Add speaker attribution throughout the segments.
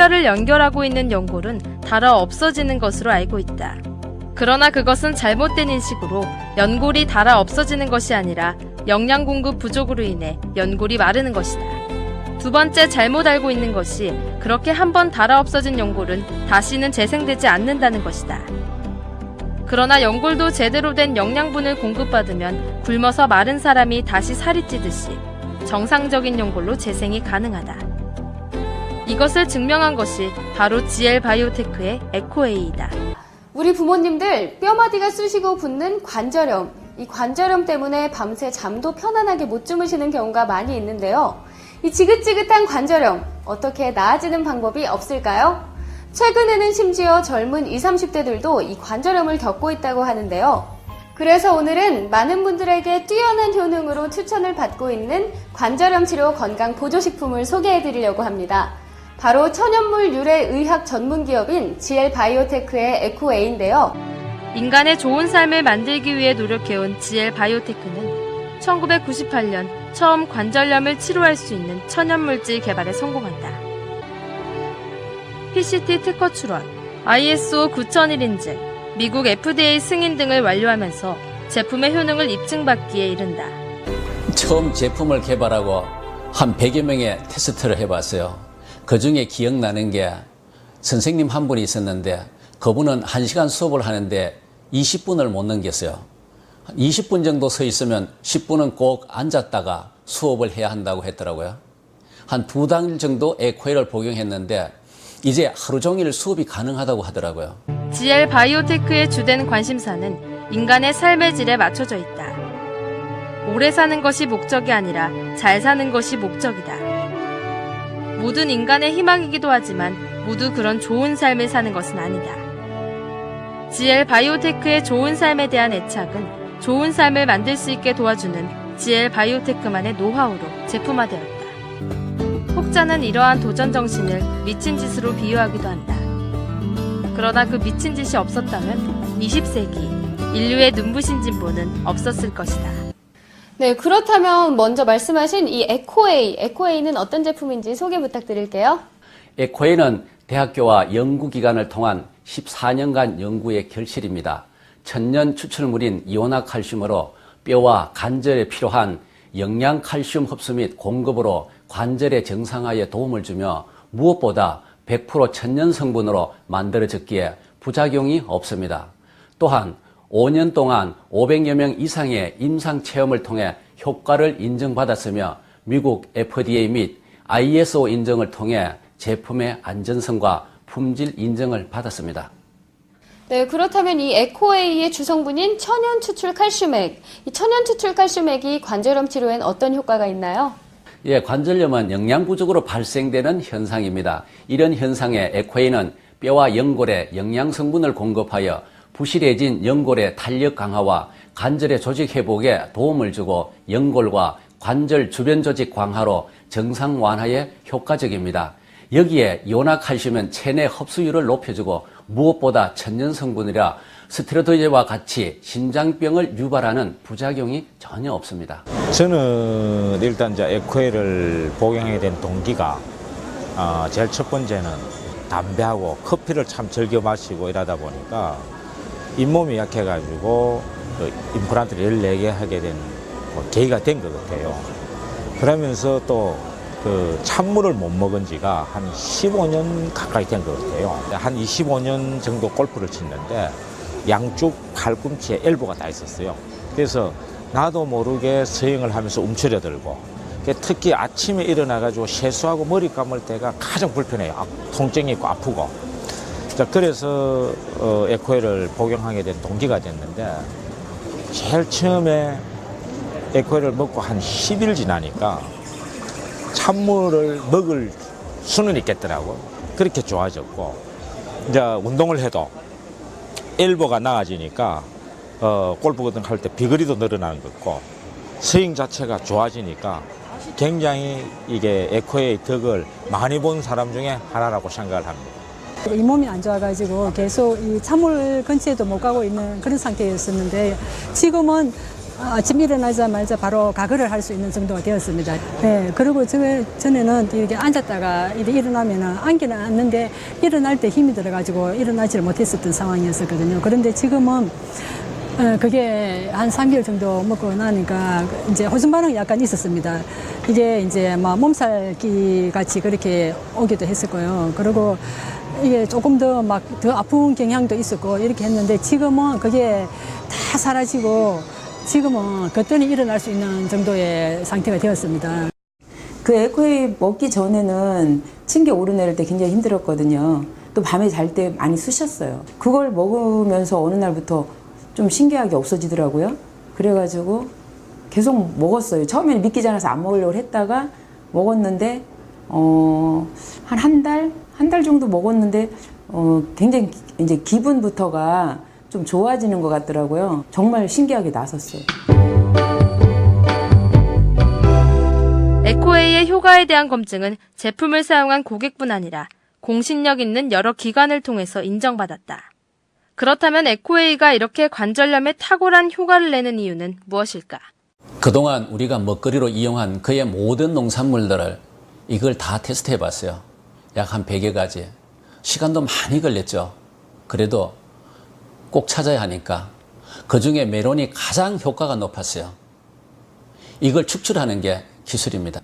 Speaker 1: 뼈를 연결하고 있는 연골은 닳아 없어지는 것으로 알고 있다. 그러나 그것은 잘못된 인식으로 연골이 닳아 없어지는 것이 아니라 영양 공급 부족으로 인해 연골이 마르는 것이다. 두 번째 잘못 알고 있는 것이 그렇게 한번 닳아 없어진 연골은 다시는 재생되지 않는다는 것이다. 그러나 연골도 제대로 된 영양분을 공급받으면 굶어서 마른 사람이 다시 살이 찌듯이 정상적인 연골로 재생이 가능하다. 이것을 증명한 것이 바로 GL 바이오테크의 에코에이다.
Speaker 2: 우리 부모님들 뼈마디가 쑤시고 붓는 관절염, 이 관절염 때문에 밤새 잠도 편안하게 못 주무시는 경우가 많이 있는데요. 이 지긋지긋한 관절염, 어떻게 나아지는 방법이 없을까요? 최근에는 심지어 젊은 20, 30대들도 이 관절염을 겪고 있다고 하는데요. 그래서 오늘은 많은 분들에게 뛰어난 효능으로 추천을 받고 있는 관절염 치료 건강 보조식품을 소개해 드리려고 합니다. 바로 천연물 유래 의학 전문 기업인 GL 바이오테크의 에코에인데요.
Speaker 1: 인간의 좋은 삶을 만들기 위해 노력해온 GL 바이오테크는 1998년 처음 관절염을 치료할 수 있는 천연물질 개발에 성공한다. PCT 특허 출원, ISO 9001 인증, 미국 FDA 승인 등을 완료하면서 제품의 효능을 입증받기에 이른다.
Speaker 3: 처음 제품을 개발하고 한 100여 명의 테스트를 해봤어요. 그 중에 기억나는 게 선생님 한 분이 있었는데 그분은 1시간 수업을 하는데 20분을 못 넘겼어요. 20분 정도 서 있으면 10분은 꼭 앉았다가 수업을 해야 한다고 했더라고요. 한 2달 정도 에코에를 복용했는데 이제 하루 종일 수업이 가능하다고 하더라고요.
Speaker 1: GL 바이오테크의 주된 관심사는 인간의 삶의 질에 맞춰져 있다. 오래 사는 것이 목적이 아니라 잘 사는 것이 목적이다. 모든 인간의 희망이기도 하지만 모두 그런 좋은 삶을 사는 것은 아니다. GL 바이오테크의 좋은 삶에 대한 애착은 좋은 삶을 만들 수 있게 도와주는 GL 바이오테크만의 노하우로 제품화되었다. 혹자는 이러한 도전 정신을 미친 짓으로 비유하기도 한다. 그러나 그 미친 짓이 없었다면 20세기 인류의 눈부신 진보는 없었을 것이다.
Speaker 2: 네, 그렇다면 먼저 말씀하신 이 에코에이는 어떤 제품인지 소개 부탁드릴게요.
Speaker 3: 에코에는 대학교와 연구기관을 통한 14년간 연구의 결실입니다. 천년 추출물인 이온화칼슘으로 뼈와 관절에 필요한 영양 칼슘 흡수 및 공급으로 관절의 정상화에 도움을 주며 무엇보다 100% 천연 성분으로 만들어졌기에 부작용이 없습니다. 또한 5년 동안 500여 명 이상의 임상 체험을 통해 효과를 인정받았으며 미국 FDA 및 ISO 인증을 통해 제품의 안전성과 품질 인정을 받았습니다.
Speaker 2: 네, 그렇다면 이 에코에이의 주성분인 천연 추출 칼슘액, 이 천연 추출 칼슘액이 관절염 치료엔 어떤 효과가 있나요?
Speaker 3: 예, 관절염은 영양 부족으로 발생되는 현상입니다. 이런 현상에 에코에이는 뼈와 연골에 영양 성분을 공급하여 부실해진 연골의 탄력 강화와 관절의 조직 회복에 도움을 주고 연골과 관절 주변 조직 강화로 정상 완화에 효과적입니다. 여기에 이온화칼슘은 체내 흡수율을 높여주고 무엇보다 천연 성분이라 스테로이드와 같이 심장병을 유발하는 부작용이 전혀 없습니다.
Speaker 4: 저는 일단 이제 에코에를 복용하게 된 동기가 제일 첫 번째는 담배하고 커피를 참 즐겨 마시고 이러다 보니까 잇몸이 약해가지고 임플란트를 14개 하게 된 계기가 된 것 같아요. 그러면서 또 찬물을 못 먹은 지가 한 15년 가까이 된 것 같아요. 한 25년 정도 골프를 치는데 양쪽 팔꿈치에 엘보가 다 있었어요. 그래서 나도 모르게 스윙을 하면서 움츠려들고 특히 아침에 일어나가지고 세수하고 머리 감을 때가 가장 불편해요. 통증이 있고 아프고. 그래서 에코에를 복용하게 된 동기가 됐는데 제일 처음에 에코에를 먹고 한 10일 지나니까 찬물을 먹을 수는 있겠더라고. 그렇게 좋아졌고 이제 운동을 해도 엘보가 나아지니까 골프 같은 거 할 때 비거리도 늘어나는 것 같고 스윙 자체가 좋아지니까 굉장히 이게 에코의 덕을 많이 본 사람 중에 하나라고 생각을 합니다.
Speaker 5: 잇몸이 안 좋아가지고 계속 이 찬물 근처에도 못 가고 있는 그런 상태였었는데 지금은 아침 일어나자마자 바로 가글을 할 수 있는 정도가 되었습니다. 네, 그리고 전에는 이렇게 앉았다가 일어나면은 앉기는 앉는데 일어날 때 힘이 들어가지고 일어나지를 못했었던 상황이었었거든요. 그런데 지금은 그게 한 3개월 정도 먹고 나니까 이제 호전 반응이 약간 있었습니다. 이게 이제 막 몸살기 같이 그렇게 오기도 했었고요. 그리고 이게 조금 더 더 아픈 경향도 있었고 이렇게 했는데 지금은 그게 다 사라지고 지금은 그때는 일어날 수 있는 정도의 상태가 되었습니다.
Speaker 6: 그 에코웨이 먹기 전에는 층계 오르내릴 때 굉장히 힘들었거든요. 또 밤에 잘 때 많이 쑤셨어요. 그걸 먹으면서 어느 날부터 좀 신기하게 없어지더라고요. 그래가지고 계속 먹었어요. 처음에는 믿기지 않아서 안 먹으려고 했다가 먹었는데 한 달 정도 먹었는데 굉장히 이제 기분부터가 좀 좋아지는 것 같더라고요. 정말 신기하게 나섰어요.
Speaker 1: 에코웨이의 효과에 대한 검증은 제품을 사용한 고객뿐 아니라 공신력 있는 여러 기관을 통해서 인정받았다. 그렇다면 에코웨이가 이렇게 관절염에 탁월한 효과를 내는 이유는 무엇일까?
Speaker 3: 그동안 우리가 먹거리로 이용한 그의 모든 농산물들을 이걸 다 테스트해 봤어요. 약 한 100여 가지. 시간도 많이 걸렸죠. 그래도 꼭 찾아야 하니까 그 중에 메론이 가장 효과가 높았어요. 이걸 축출하는 게 기술입니다.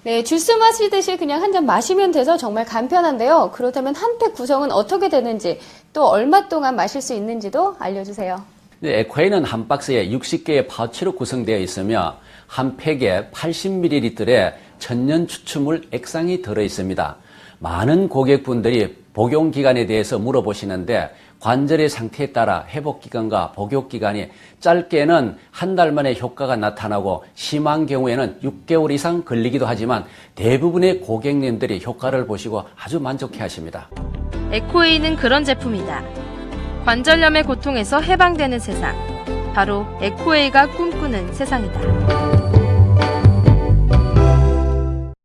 Speaker 2: 네, 주스 마시듯이 그냥 한 잔 마시면 돼서 정말 간편한데요. 그렇다면 한 팩 구성은 어떻게 되는지 또 얼마 동안 마실 수 있는지도 알려주세요.
Speaker 3: 에코웨이는 한 박스에 60개의 파우치로 구성되어 있으며 한 팩에 80ml의 천연 추출물 액상이 들어 있습니다. 많은 고객분들이 복용 기간에 대해서 물어보시는데 관절의 상태에 따라 회복 기간과 복용 기간이 짧게는 한 달 만에 효과가 나타나고 심한 경우에는 6개월 이상 걸리기도 하지만 대부분의 고객님들이 효과를 보시고 아주 만족해 하십니다.
Speaker 1: 에코웨이는 그런 제품이다. 관절염의 고통에서 해방되는 세상. 바로 에코웨이가 꿈꾸는 세상이다.